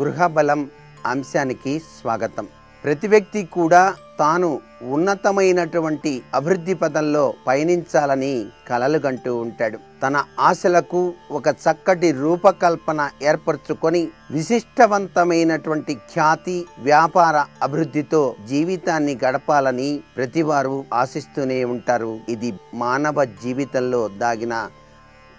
గృహబలం అంశానికి స్వాగతం. ప్రతి వ్యక్తి కూడా తాను ఉన్నతమైనటువంటి అభివృద్ధి పదంలో పయనించాలని కలలు కంటూ ఉంటాడు. తన ఆశలకు ఒక చక్కటి రూపకల్పన ఏర్పరచుకొని విశిష్టవంతమైనటువంటి ఖ్యాతి, వ్యాపార అభివృద్ధితో జీవితాన్ని గడపాలని ప్రతివారు ఆశిస్తూనే ఉంటారు. ఇది మానవ జీవితంలో దాగిన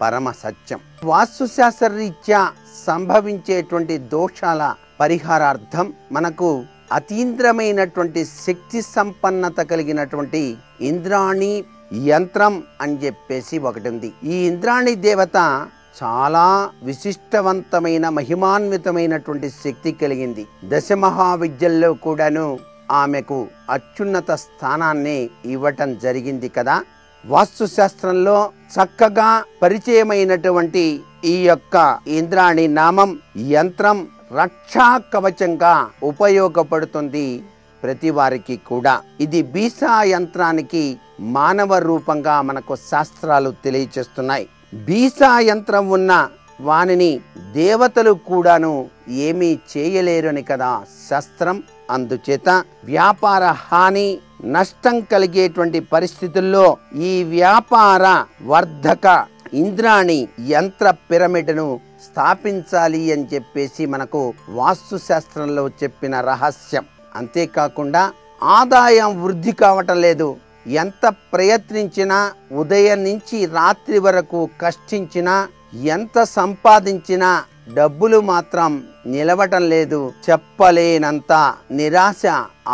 పరమ సత్యం. వాస్తుశాస్త్రరీత్యా సంభవించేటువంటి దోషాల పరిహారార్థం మనకు అతీంద్రమైనటువంటి శక్తి సంపన్నత కలిగినటువంటి ఇంద్రాణి యంత్రం అని చెప్పేసి ఒకటి ఉంది. ఈ ఇంద్రాణి దేవత చాలా విశిష్టవంతమైన మహిమాన్వితమైనటువంటి శక్తి కలిగింది. దశమహావిద్యల్లో కూడాను ఆమెకు అత్యున్నత స్థానాన్ని ఇవ్వటం జరిగింది కదా. వాస్తుశాస్త్రంలో చక్కగా పరిచయమైనటువంటి ఈ యొక్క ఇంద్రాణి నామం యంత్రం రక్షా కవచంగా ఉపయోగపడుతుంది ప్రతి వారికి కూడా. ఇది బీసా యంత్రానికి మానవ రూపంగా మనకు శాస్త్రాలు తెలియచేస్తున్నాయి. బీసా యంత్రం ఉన్న వానిని దేవతలు కూడాను ఏమీ చేయలేరని కదా శాస్త్రం. అందుచేత వ్యాపార హాని, నష్టం కలిగేటువంటి పరిస్థితుల్లో ఈ వ్యాపార వర్ధక ఇంద్రాణి యంత్ర పిరమిడ్ను స్థాపించాలి అని చెప్పేసి మనకు వాస్తు శాస్త్రంలో చెప్పిన రహస్యం. అంతేకాకుండా ఆదాయం వృద్ధి కావటం లేదు. ఎంత ప్రయత్నించినా, ఉదయం నుంచి రాత్రి వరకు కష్టించినా, ఎంత సంపాదించినా డబ్బులు మాత్రం నిలవటం లేదు. చెప్పలేనంత నిరాశ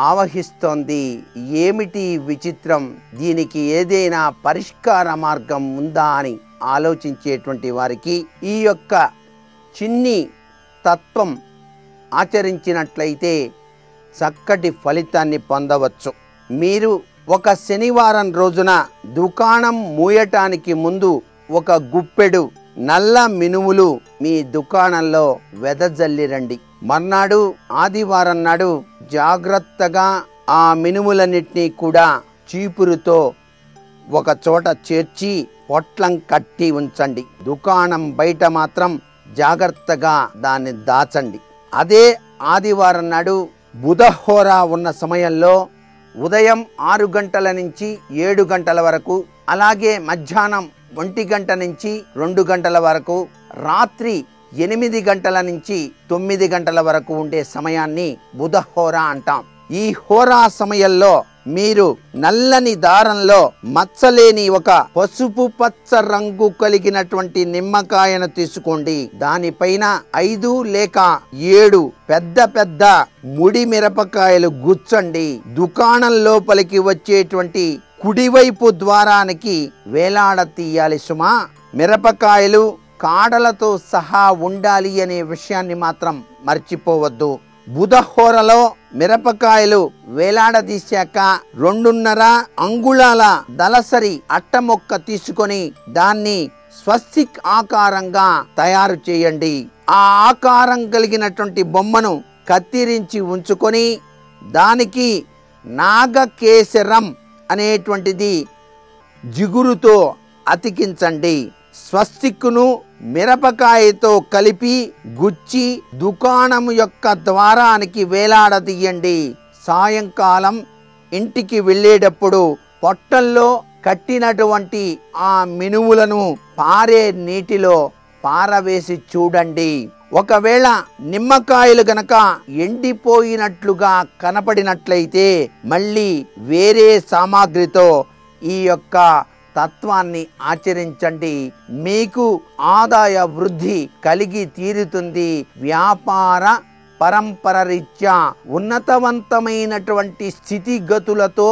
ఆవహిస్తోంది. ఏమిటి విచిత్రం? దీనికి ఏదైనా పరిష్కార మార్గం ఉందా అని ఆలోచించేటువంటి వారికి ఈ యొక్క చిన్ని తత్వం ఆచరించినట్లయితే చక్కటి ఫలితాన్ని పొందవచ్చు. మీరు ఒక శనివారం రోజున దుకాణం మూయటానికి ముందు ఒక గుప్పెడు నల్ల మినుములు మీ దుకాణంలో వెదజల్లిరండి. మర్నాడు ఆదివారం నాడు జాగ్రత్తగా ఆ మినుములన్నిటినీ కూడా చీపురుతో ఒక చోట చేర్చి పొట్లం కట్టి ఉంచండి. దుకాణం బయట మాత్రం జాగ్రత్తగా దాన్ని దాచండి. అదే ఆదివారం నాడు బుధహోర ఉన్న సమయంలో ఉదయం 6 గంటల నుంచి 7 గంటల వరకు, అలాగే మధ్యాహ్నం 1 గంట నుంచి 2 గంటల వరకు, రాత్రి 8 గంటల నుంచి 9 గంటల వరకు ఉండే సమయాన్ని బుధహోర అంటాం. ఈ హోరా సమయంలో మీరు నల్లని దారంలో మచ్చలేని ఒక పసుపు పచ్చ రంగు కలిగినటువంటి నిమ్మకాయను తీసుకోండి. దానిపైన 5 లేక 7 పెద్ద పెద్ద ముడి మిరపకాయలు గుచ్చండి. దుకాణం లోపలికి వచ్చేటువంటి కుడివైపు ద్వారానికి వేలాడ తీయాలి సుమా. మిరపకాయలు కాడలతో సహా ఉండాలి అనే విషయాన్ని మాత్రం మర్చిపోవద్దు. బుధహోరలో మిరపకాయలు వేలాడదీశాక 2.5 అంగుళాల దళసరి అట్టమొక్క తీసుకొని దాన్ని స్వస్తిక్ ఆకారంగా తయారు చేయండి. ఆ ఆకారం కలిగినటువంటి బొమ్మను కత్తిరించి ఉంచుకొని దానికి నాగకేశరం అనేటువంటిది జిగురుతో అతికించండి. స్వస్తిక్ను మిరపకాయతో కలిపి గుచ్చి దుకాణం యొక్క ద్వారానికి వేలాడదీయండి. సాయంకాలం ఇంటికి వెళ్ళేటప్పుడు పొట్టల్లో కట్టినటువంటి ఆ మినుములను పారే నీటిలో పారవేసి చూడండి. ఒకవేళ నిమ్మకాయలు గనక ఎండిపోయినట్లుగా కనపడినట్లయితే మళ్ళీ వేరే సామాగ్రితో ఈ యొక్క తత్వాన్ని ఆచరించండి. మీకు ఆదాయ వృద్ధి కలిగి తీరుతుంది. వ్యాపార పరంపర రీత్యా ఉన్నతవంతమైనటువంటి స్థితిగతులతో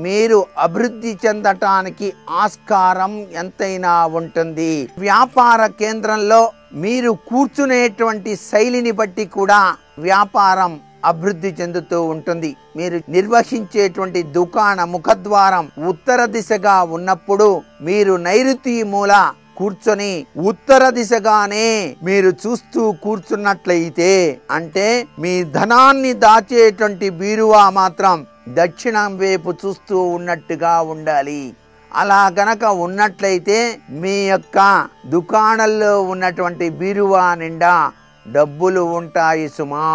మీరు అభివృద్ధి చెందటానికి ఆస్కారం ఎంతైనా ఉంటుంది. వ్యాపార కేంద్రంలో మీరు కూర్చునేటువంటి శైలిని బట్టి కూడా వ్యాపారం అభివృద్ధి చెందుతూ ఉంటుంది. మీరు నిర్వహించేటువంటి దుకాణ ముఖద్వారం ఉత్తర దిశగా ఉన్నప్పుడు మీరు నైరుతి మూల కూర్చొని ఉత్తర దిశగానే మీరు చూస్తూ కూర్చున్నట్లయితే, అంటే మీ ధనాన్ని దాచేటువంటి బీరువా మాత్రం దక్షిణం వైపు చూస్తూ ఉన్నట్టుగా ఉండాలి. అలా గనక ఉన్నట్లయితే మీ యొక్క దుకాణంలో ఉన్నటువంటి బీరువా నిండా డబ్బులు ఉంటాయి సుమా.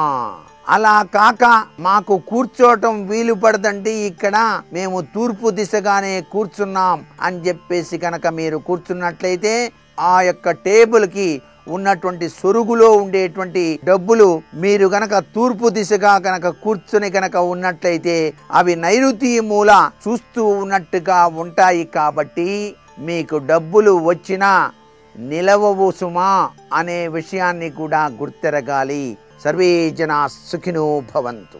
అలా కాక మాకు కూర్చోవటం వీలు పడదండి, ఇక్కడ మేము తూర్పు దిశగానే కూర్చున్నాం అని చెప్పేసి కనుక మీరు కూర్చున్నట్లయితే ఆ యొక్క టేబుల్కి ఉన్నటువంటి సొరుగులో ఉండేటువంటి డబ్బులు మీరు గనక తూర్పు దిశగా గనక కూర్చుని గనక ఉన్నట్లయితే అవి నైరుతి మూల చూస్తూ ఉన్నట్టుగా ఉంటాయి. కాబట్టి మీకు డబ్బులు వచ్చినా నిలవవు సుమా అనే విషయాన్ని కూడా గుర్తెరగాలి. సర్వే జనా సుఖినో భవంతు.